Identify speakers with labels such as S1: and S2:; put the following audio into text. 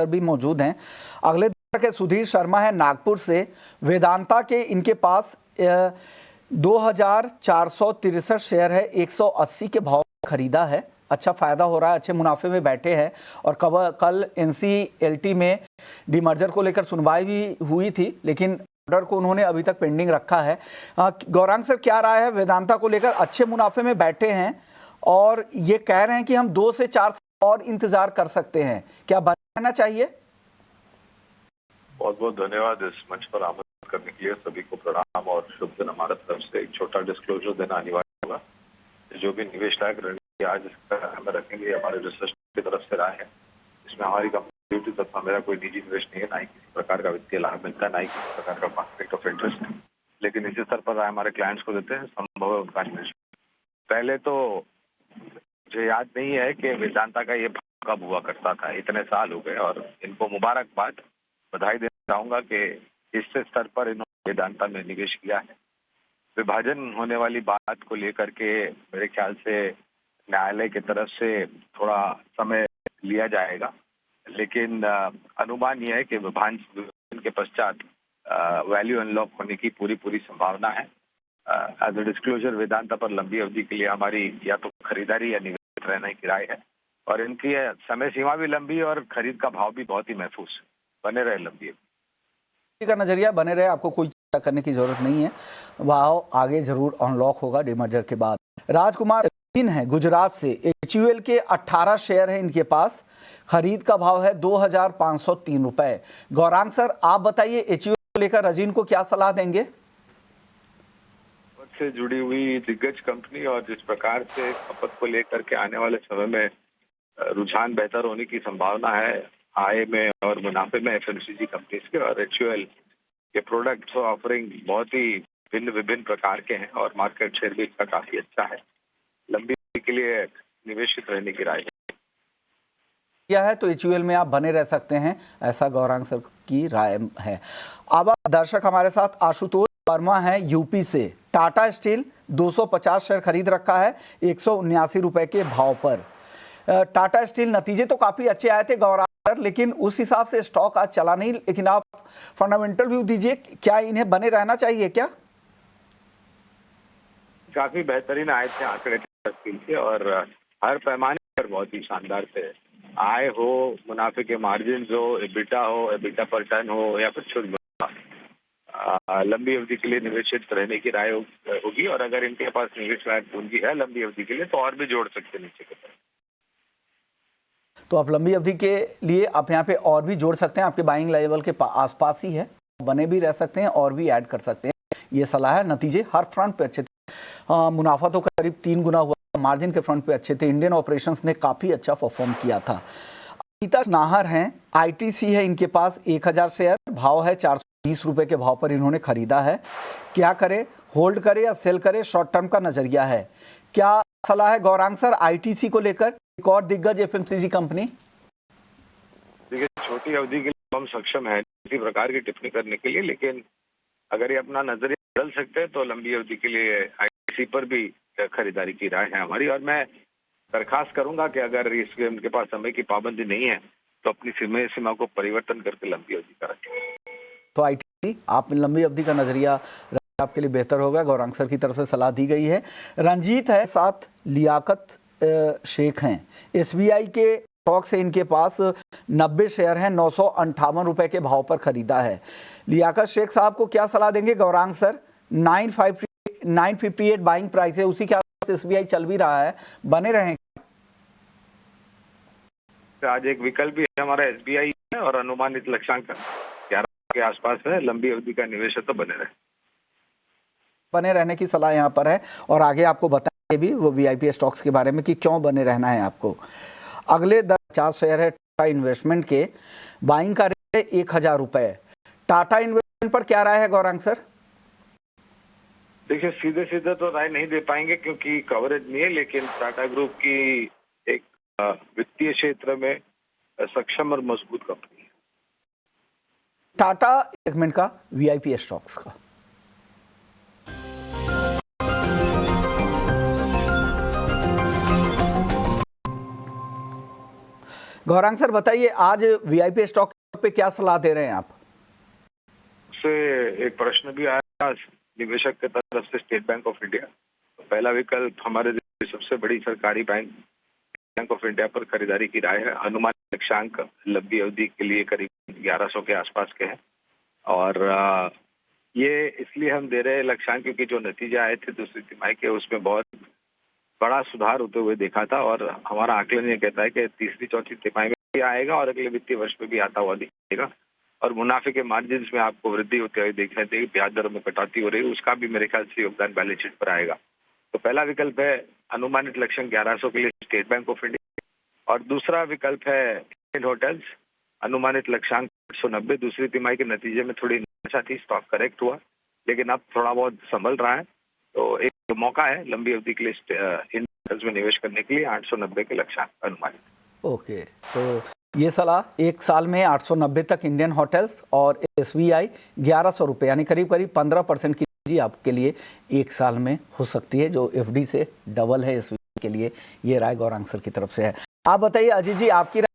S1: भी मौजूद हैं। अगले दर्शक है सुधीर शर्मा है नागपुर से। वेदांता के इनके पास 2463 शेयर है, 180 के भाव खरीदा है। अच्छा फायदा हो रहा है, अच्छे मुनाफे में बैठे हैं। और कल NCLT में डीमर्जर को लेकर सुनवाई भी हुई थी, लेकिन ऑर्डर को उन्होंने अभी तक पेंडिंग रखा है। गौरांग सर, क्या राय है? वेदांता को लेकर अच्छे मुनाफे में बैठे हैं और ये कह रहे हैं कि हम 2 से 4 और इंतजार कर सकते हैं, क्या बनना चाहिए?
S2: बहुत बहुत धन्यवाद इस मंच पर आमंत्रित करने के लिए। सभी को प्रणाम और शुभ दिन। हमारे तरफ से एक छोटा डिस्क्लोजर देना अनिवार्य होगा। जो भी निवेश लायक रणनीति आज इसका हमें रखेंगे, हमारे रिसर्च की तरफ से राय है। इसमें हमारी कंपनी तथा मेरा कोई निजी निवेश नहीं है, ना ही किसी प्रकार का वित्तीय लाभ मिलता है, ना ही किसी प्रकार का कॉन्फ्लिक्ट ऑफ इंटरेस्ट। लेकिन इसी स्तर पर राय हमारे क्लाइंट्स को देते हैं, संभव है उनका निवेश। पहले तो मुझे याद नहीं है कि वेदांता का ये कब हुआ करता था, इतने साल हो गए। और इनको मुबारकबाद, बधाई देना चाहूंगा कि इस स्तर पर इन्होंने वेदांता में निवेश किया है। विभाजन होने वाली बात को लेकर के मेरे ख्याल से न्यायालय की तरफ से थोड़ा समय लिया जाएगा, लेकिन अनुमान यह है कि विभाजन के पश्चात वैल्यू अनलॉक होने की पूरी संभावना है। एज ए डिस्क्लोजर, वेदांता पर लंबी अवधि के लिए हमारी या तो खरीदारी या निवेश रहने की राय है। और इनकी समय सीमा भी लंबी है और खरीद का भाव भी बहुत ही महफूज बने रहे लंबी अवधि
S1: का नजरिया बने रहे, आपको कोई चिंता करने की जरूरत नहीं है। भाव आगे जरूर अनलॉक होगा डीमर्जर के बाद। राजकुमार है गुजरात से। HUL के 18 शेयर है इनके पास, खरीद का भाव है 2503 रुपए। गौरांग सर, आप बताइए HUL को लेकर रजीन को क्या सलाह देंगे?
S2: से जुड़ी हुई दिग्गज कंपनी और जिस प्रकार से खपत को लेकर के आने वाले समय में रुझान बेहतर होने की संभावना है आय में और मुनाफे में FMCG कंपनीज के, और HUL के प्रोडक्ट्स और ऑफरिंग बहुत ही विभिन्न प्रकार के हैं और मार्केट शेयर भी इसका काफी अच्छा है। लंबी अवधि के लिए निवेशित रहने की राय
S1: है तो HUL में आप बने रह सकते हैं, ऐसा गौरांग सर की राय है। अब दर्शक हमारे साथ आशुतोष वर्मा है यूपी से। टाटा स्टील 250 शेयर खरीद रखा है 179 रुपए के भाव पर। टाटा स्टील नतीजे तो काफी अच्छे आए थे गौरांग सर, लेकिन उस हिसाब से स्टॉक आज चला नहीं। लेकिन आप फंडामेंटल व्यू दीजिए, क्या इन्हें बने रहना चाहिए क्या?
S2: काफी बेहतरीन आए थे आंकड़े स्टील के और हर पैमाने पर बहुत ही शानदार थे। आय हो, मुनाफे के मार्जिन हो, एबिटा पर टन हो या फिर शुद्ध लंबी अवधि के लिए निवेशित रहने की राय होगी। और अगर इनके पास निवेश लायक पूंजी है लंबी अवधि के लिए तो और भी जोड़ सकते हैं नीचे की तरफ।
S1: तो आप लंबी अवधि के लिए आप यहाँ पे और भी जोड़ सकते हैं, आपके बाइंग लेवल के आसपास ही है, बने भी रह सकते हैं और भी ऐड कर सकते हैं, ये सलाह है। नतीजे हर फ्रंट पे अच्छे थे। मुनाफा तो करीब 3 गुना हुआ, मार्जिन के फ्रंट पे अच्छे थे। इंडियन ऑपरेशंस ने काफी अच्छा परफॉर्म किया था। अनीता नाहर हैं, ITC है इनके पास 1000 शेयर, भाव है 420 रुपए के भाव पर इन्होंने खरीदा है। क्या करे, होल्ड करे या सेल करे, शॉर्ट टर्म का नजरिया है। क्या सलाह है गौरांग सर ITC को लेकर, एक और दिग्गज FMCG कंपनी?
S2: देखिए, छोटी अवधि के लिए हम सक्षम है किसी प्रकार की टिप्पणी करने के लिए, लेकिन अगर ये अपना नजरिया बदल सकते हैं तो लंबी अवधि के लिए ITC पर भी खरीदारी की राय है हमारी। और मैं दरखास्त करूंगा कि अगर इसके उनके पास समय की पाबंदी नहीं है तो अपनी सीमा को परिवर्तन करके लंबी अवधि का रखें।
S1: तो ITC आप लंबी अवधि का नजरिया आपके लिए बेहतर होगा, गौरांग सर की तरफ से सलाह दी गई है। रंजीत है साथ, लियाकत शेख हैं, SBI के स्टॉक से इनके पास 90 शेयर हैं, 958 रुपए के भाव पर खरीदा है। लियाकत शेख साहब को क्या सलाह देंगे गौरांग सर? 958 बाइंग प्राइस है, उसी के आसपास SBI चल भी रहा है, बने रहें?
S2: आज एक विकल्प भी हमारा SBI है और अनुमानित लक्ष्यांक 11 के आसपास है। लंबी अवधि का निवेश है तो
S1: बने रहने की सलाह यहाँ पर है। और आगे आपको बताएंगे भी वो VIP स्टॉक्स के बारे में कि क्यों बने रहना है आपको। अगले 50 शेयर है टाटा इन्वेस्टमेंट के, बाइंग का रेट है 1000 रुपए। टाटा इन्वेस्टमेंट पर क्या राय है गौरांग सर?
S2: देखिए, सीधे तो राय नहीं दे पाएंगे क्योंकि कवरेज नहीं है, लेकिन टाटा ग्रुप की एक वित्तीय क्षेत्र में सक्षम और मजबूत कंपनी है।
S1: टाटा सेगमेंट का VIP स्टॉक्स का गौरांग सर बताइए, आज वीआईपी स्टॉक पे क्या सलाह दे रहे हैं आप?
S2: से एक प्रश्न भी आया निवेशक की तरफ से स्टेट बैंक ऑफ इंडिया। पहला विकल्प हमारे सबसे बड़ी सरकारी बैंक ऑफ इंडिया पर खरीदारी की राय है। अनुमानित लक्ष्यांक लंबी अवधि के लिए करीब 1100 के आसपास के हैं और ये इसलिए हम दे रहे हैं लक्ष्यांक क्योंकि जो नतीजे आए थे दूसरी तिमाही के उसमें बहुत बड़ा सुधार होते हुए देखा था और हमारा आकलन ये कहता है कि तीसरी चौथी तिमाही में भी आएगा और अगले वित्तीय वर्ष में भी आता हुआ दिखेगा और मुनाफे के मार्जिन में आपको वृद्धि होते हुए दिखाई देगी। ब्याज दरों में कटौती हो रही है, उसका भी मेरे ख्याल से योगदान बैलेंस शीट पर आएगा। तो पहला विकल्प है अनुमानित लक्ष्यांक 1100 के लिए स्टेट बैंक ऑफ इंडिया और दूसरा विकल्प है इंडियन होटल्स, अनुमानित लक्ष्यांक 890। दूसरी तिमाही के नतीजे में थोड़ी निराशा थी, स्टॉक करेक्ट हुआ लेकिन अब थोड़ा बहुत संभल रहा है, तो एक मौका है लंबी अवधि के लिए इन होटल्स में निवेश करने के लिए 890 के लक्ष्यांक अनुमानित।
S1: ओके, तो ये सलाह एक साल में 890 तक इंडियन होटल्स और SBI 1100 रुपये यानी करीब करीब 15% की जी आपके लिए एक साल में हो सकती है, जो FD से डबल है SBI के लिए। ये राय गौरांग सर की तरफ से है। आप बताइए अजीत जी, आपकी